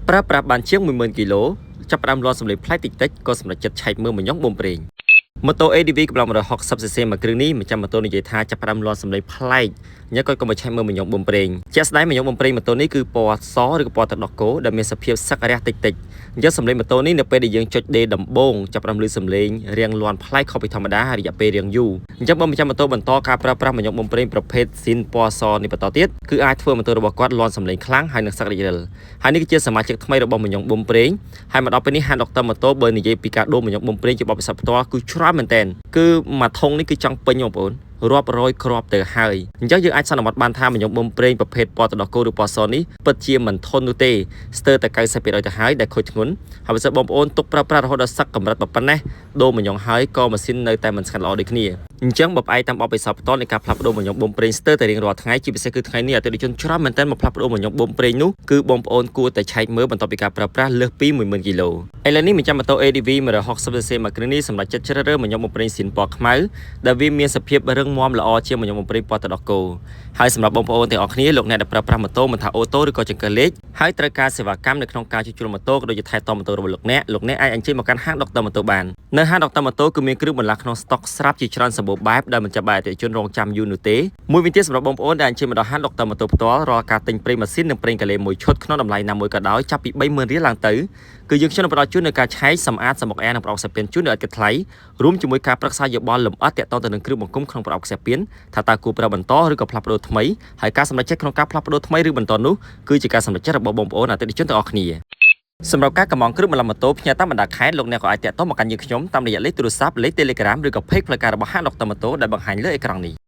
Pra ban chiếng 10,000 kg, chấp đam lo sầm lấy plei tích có sầm lấy chất chạy mưa mà nhóc bom bền. Mô tô ADV កម្លាំង160cc មួយគ្រឿងនេះមិនចាំម៉ូតូនិយាយថាចាប់ផ្ដើមលាន់សម្លេងប្លែកញ៉ាំក៏មកឆែកមើលមញងបំប្រេងជាក់ស្ដែងមញងបំប្រេងម៉ូតូនេះគឺពណ៌សឬក៏ពណ៌ទឹកដោះគោដែលមានសភាពសក្ការៈតិចតិចយកសម្លេងម៉ូតូនេះនៅពេលដែលយើងចុចដេដំបងចាប់ផ្ដើមលឺសម្លេងរៀងលាន់ប្លែកខុសពីធម្មតារយៈពេលរៀងយូរអញ្ចឹងបើមិនចាំម៉ូតូបន្តការប្រើប្រាស់មញងបំប្រេងប្រភេទស៊ីនពណ៌សនេះបន្តទៀតគឺអាចធ្វើម៉ូតូរបស់គាត់លាន់សម្លេងខ្លាំងហើយនឹងសក្ការៈរិលហើយនេះគឺជាសមាជិកថ្មីរបស់មញងបំប្រេងហើយមកដល់ពេលនេះហានដុកទ័រម៉ូតូបើនិយាយពីការដូរមញងបំប្រេងជាបបិស័ព្ទផ្ទាល់គឺច្រើនមែនតើគឺមួយធុងនេះគឺចង់ពេញបងប្អូនរាប់រយគ្រាប់ទៅហើយអញ្ចឹងយើងអាចសន្មតបានថាមញងបំប្រេងប្រភេទពណ៌ទឹកដោះគោឬពណ៌សនេះពិតជាមិនធន់នោះទេស្ទើរតែ 90% ទៅហើយដែលខូចធ្ងន់ហើយបើសិនបងប្អូនទុកប្រើប្រាស់រហូតដល់សឹកកម្រិតប៉ុណ្ណេះដូរមញងហើយក៏ម៉ាស៊ីននៅតែមិនស្ងាត់ល្អដូចគ្នាអញ្ចឹងបើផ្អែកតាមបបិស័ព្ទផ្ទាល់នៃការផ្លាស់ប្ដូរមញងបំប្រេងស្ទើរតែរៀងរាល់ថ្ងៃជាពិសេសគឺថ្ងៃនេះអតិថិជនច្រើនមែនតើមកផ្លាស់ប្ដូរមញងបំប្រេងនោះគឺបងប្អូនគួរតែឆែកមើលបន្ទាប់ពីការប្រើប្រាស់លើសពី 10,000 គីឡូឥឡូវនេះមិនចាំម៉ូតូ ADV 160cc មួយគ្រឿងនេះសម្រាប់ចិត្តជ្រើសរើសមញងបំប្រេងស៊ីនពណ៌ខ្មៅដែលវាមានសភាពរឹងមាំល្អជាងមញងបំប្រេងពណ៌ទឹកដោះគោហើយសម្រាប់បងប្អូនទាំងអស់គ្នាលោកអ្នកដែលប្រើប្រាស់ម៉ូតូមិនថាអូតូឬក៏ចង្កឹះលេខហើយត្រូវការសេវាកម្មនៅក្នុងការជួសជុលម៉ូតូក៏ដូចជាថែទាំម៉ូតូរបស់លោកអ្នកអាចអញ្ជើញមកកាន់ហាងដុកទ័រម៉ូតូបាននៅហាងដុកទ័រម៉ូតូគឺមានគ្រឿងបន្លាស់ក្នុងស្តុកស្រាប់ជាច្រើនសម្បូរបែបដែលមិនចាំបាច់អតិថិជនរងចាំយូរនោះទេមួយវិញទៀតសម្រាប់បងប្អូនដែលអញ្ជើញមកដល់ហាងដុកទ័រម៉ូតូផ្ទាល់រាល់ការទិញប្រេងម៉ាស៊ីននិងប្រេងកាឡេមួយឈុតក្នុងតម្លៃណាមួយក៏ដោយចាប់ពី 30,000 រៀលឡើងទៅគឺយើងខ្ញុំនឹងផ្ដល់ជូននៅការឆែកសម្អាតសំបុកអែនិងប្រអប់ខ្សែពានជូនដោយឥតគិតថ្លៃរួមជាមួយការប្រឹក្សាយោបល់លម្អិតទាក់ទងទៅនឹងគ្រឿងបង្គុំក្នុងប្រអប់ខ្សែពានថាតើគួរប្រើបន្តឬក៏ផ្លាស់ប្ដូរថ្មីហើយការសម្រេចចិត្តក្នុងការផ្លាស់ប្ដូរថ្មីឬបន្តនោះគឺជាការសម្រេចចិត្តរបស់បងប្អូនអតិថិជនទាំងអស់គ្នាសម្រាប់ការកម្មងគ្រឿងបន្លំម៉ូតូផ្ញើតាមបណ្ដាខេត្តលោកអ្នកក៏អាចតាក់ទងមកកាន់យើងខ្ញុំតាមរយៈលេខទូរស័ព្ទលេខ Telegram ឬក៏ Page ផ្លូវការរបស់ហាងដុកទ័រម៉ូតូដែលបង្ហាញលើអេក្រង់នេះ